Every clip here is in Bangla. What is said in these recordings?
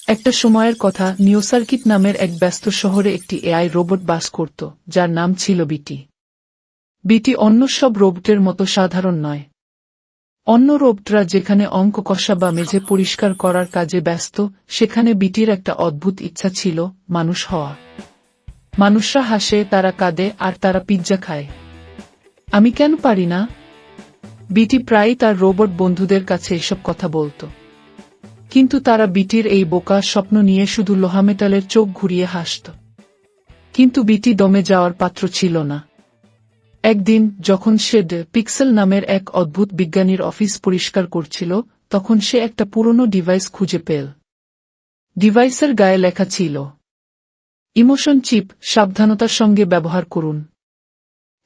একটা সময়ের কথা, নিউসার্কিট নামের এক ব্যস্ত শহরে একটি এআই রোবট বাস করত, যার নাম ছিল বিটি। বিটি অন্য সব রোবটের মতো সাধারণ নয়। অন্য রোবটরা যেখানে অঙ্ক কষা বা মেঝে পরিষ্কার করার কাজে ব্যস্ত, সেখানে বিটির একটা অদ্ভুত ইচ্ছা ছিল, মানুষ হওয়া। মানুষরা হাসে, তারা কাঁদে, আর তারা পিৎজা খায়। আমি কেন পারি না? বিটি প্রায়ই তার রোবট বন্ধুদের কাছে এসব কথা বলত। কিন্তু তারা বিটির এই বোকা স্বপ্ন নিয়ে শুধু লোহামেটালের চোখ ঘুরিয়ে হাসত। কিন্তু বিটি দমে যাওয়ার পাত্র ছিল না। একদিন যখন সে পিক্সেল নামের এক অদ্ভুত বিজ্ঞানীর অফিস পরিষ্কার করছিল, তখন সে একটা পুরনো ডিভাইস খুঁজে পেল। ডিভাইসের গায়ে লেখা ছিল, ইমোশন চিপ, সাবধানতার সঙ্গে ব্যবহার করুন।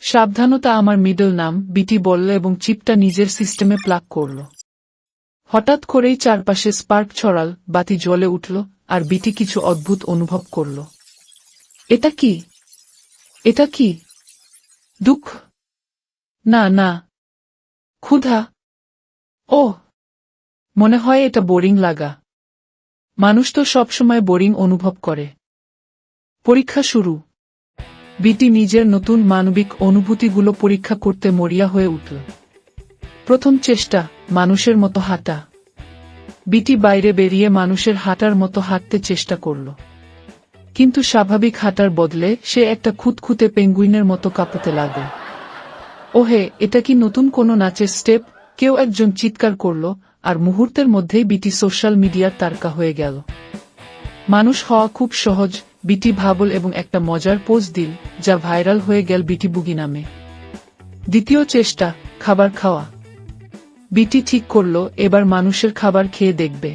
সাবধানতা আমার মিডল নাম, বিটি বলল এবং চিপটা নিজের সিস্টেমে প্লাগ করল। হঠাৎ করেই চারপাশে স্পার্ক ছড়াল, বাতি জ্বলে উঠল, আর বিটি কিছু অদ্ভুত অনুভব করল। এটা কি? এটা কি? দুঃখ? না না, ক্ষুধা। ওহ, মনে হয় এটা বোরিং লাগা। মানুষ তো সবসময় বোরিং অনুভব করে। পরীক্ষা শুরু। বিটি নিজের নতুন মানবিক অনুভূতিগুলো পরীক্ষা করতে মরিয়া হয়ে উঠল। প্রথম চেষ্টা, মানুষের মতো হাঁটা। বিটি বাইরে বেরিয়ে মানুষের হাঁটার মতো হাঁটতে চেষ্টা করল। কিন্তু স্বাভাবিক হাঁটার বদলে সে একটা খুঁতখুঁতে পেঙ্গুইনের মতো কাঁপতে লাগল। ওহে, এটা কি নতুন কোনো নাচের স্টেপ? কেউ একজন চিৎকার করল, আর মুহূর্তের মধ্যেই বিটি সোশ্যাল মিডিয়ার তারকা হয়ে গেল। মানুষ হওয়া খুব সহজ, বিটি ভাবল এবং একটা মজার পোজ দিল, যা ভাইরাল হয়ে গেল বিটি বুগি নামে। দ্বিতীয় চেষ্টা, খাবার খাওয়া। বিটি ঠিক করল এবার মানুষের খাবার খেয়ে দেখবে।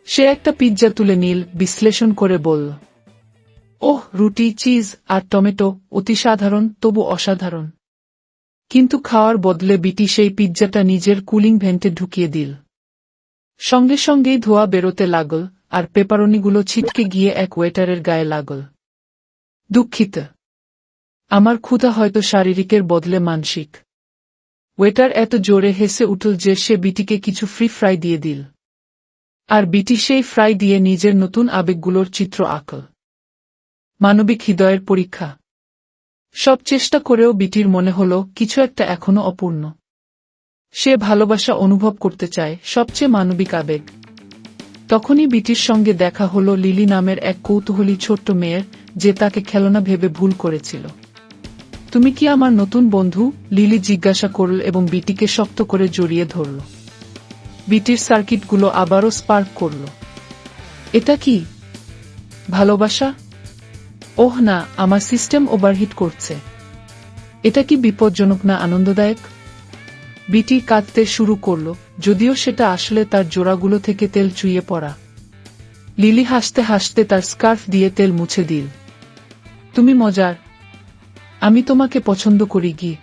সে একটা পিৎজা তুলে নিল, বিশ্লেষণ করে বলল, ওহ, রুটি, চিজ আর টমেটো, অতি সাধারণ, তবু অসাধারণ। কিন্তু খাওয়ার বদলে বিটি সেই পিৎজাটা নিজের কুলিং ভেন্টে ঢুকিয়ে দিল। সঙ্গে সঙ্গেই ধোঁয়া বেরোতে লাগল, আর পেপারনিগুলো ছিটকে গিয়ে এক ওয়েটারের গায়ে লাগল। দুঃখিত, আমার ক্ষুধা হয়তো শারীরিকের বদলে মানসিক। ওয়েটার এত জোরে হেসে উঠল যে সে বিটিকে কিছু ফ্রি ফ্রাই দিয়ে দিল। আর বিটি সেই ফ্রাই দিয়ে নিজের নতুন আবেগগুলোর চিত্র আঁকল। মানবিক হৃদয়ের পরীক্ষা। সব চেষ্টা করেও বিটির মনে হল কিছু একটা এখনো অপূর্ণ। সে ভালোবাসা অনুভব করতে চায়, সবচেয়ে মানবিক আবেগ। তখনই বিটির সঙ্গে দেখা হলো লিলি নামের এক কৌতূহলী ছোট্ট মেয়ের, যে তাকে খেলনা ভেবে ভুল করেছিল। তুমি কি আমার নতুন বন্ধু? লিলি জিজ্ঞাসা করল এবং বিটিকে শক্ত করে জড়িয়ে ধরল। বিটির সার্কিটগুলো আবারও স্পার্ক করল। এটা কি? ভালোবাসা? ওহ না, আমার সিস্টেম ওভারহিট করছে। এটা কি বিপজ্জনক না আনন্দদায়ক? বিটি কাঁদতে শুরু করল, যদিও সেটা আসলে তার জোড়াগুলো থেকে তেল চুইয়ে পড়া। লিলি হাসতে হাসতে তার স্কার্ফ দিয়ে তেল মুছে দিল। তুমি মজার। আমি তোমাকে পছন্দ করি কি?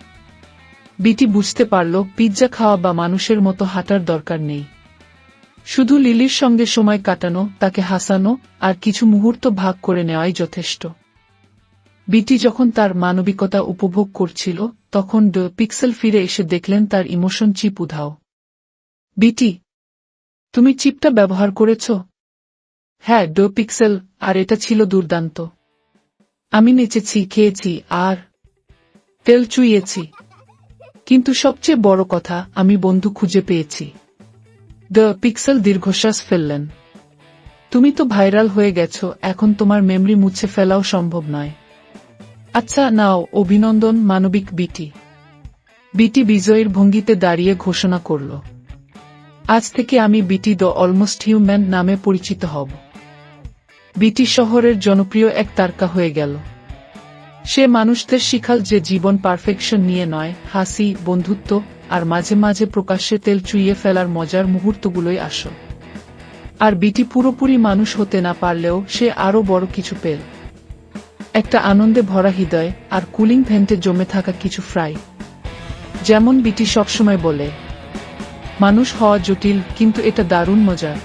বিটি বুঝতে পারল পিৎজা খাওয়া বা মানুষের মতো হাঁটার দরকার নেই। শুধু লিলির সঙ্গে সময় কাটানো, তাকে হাসানো, আর কিছু মুহূর্ত ভাগ করে নেওয়াই যথেষ্ট। বিটি যখন তার মানবিকতা উপভোগ করছিল, তখন পিক্সেল ফিরে এসে দেখলেন তার ইমোশন চিপ উধাও। বিটি, তুমি চিপটা ব্যবহার করেছ? হ্যাঁ পিক্সেল, আর এটা ছিল দুর্দান্ত। আমি নেচেছি, খেয়েছি, আর তেল চুইয়েছি। কিন্তু সবচেয়ে বড় কথা, আমি বন্ধু খুঁজে পেয়েছি। পিক্সেল দীর্ঘশ্বাস ফেললেন। তুমি তো ভাইরাল হয়ে গেছো, এখন তোমার মেমরি মুছে ফেলাও সম্ভব নয়। আচ্ছা নাও, অভিনন্দন মানবিক বিটি। বিটি বিজয়ীর ভঙ্গিতে দাঁড়িয়ে ঘোষণা করল, আজ থেকে আমি বিটি দ্য অলমোস্ট হিউম্যান নামে পরিচিত হব। বিটি শহরের জনপ্রিয় এক তারকা হয়ে গেল। সে মানুষদের শিখাল যে জীবন পারফেকশন নিয়ে নয়, হাসি, বন্ধুত্ব, আর মাঝে মাঝে প্রকাশ্যে তেল চুইয়ে ফেলার মজার মুহূর্তগুলোই আসল। আর বিটি পুরোপুরি মানুষ হতে না পারলেও সে আরও বড় কিছু পেল। একটা আনন্দে ভরা হৃদয়, আর কুলিং ভেন্টে জমে থাকা কিছু ফ্রাই। যেমন বিটি সবসময় বলে, মানুষ হওয়া জটিল, কিন্তু এটা দারুণ মজার।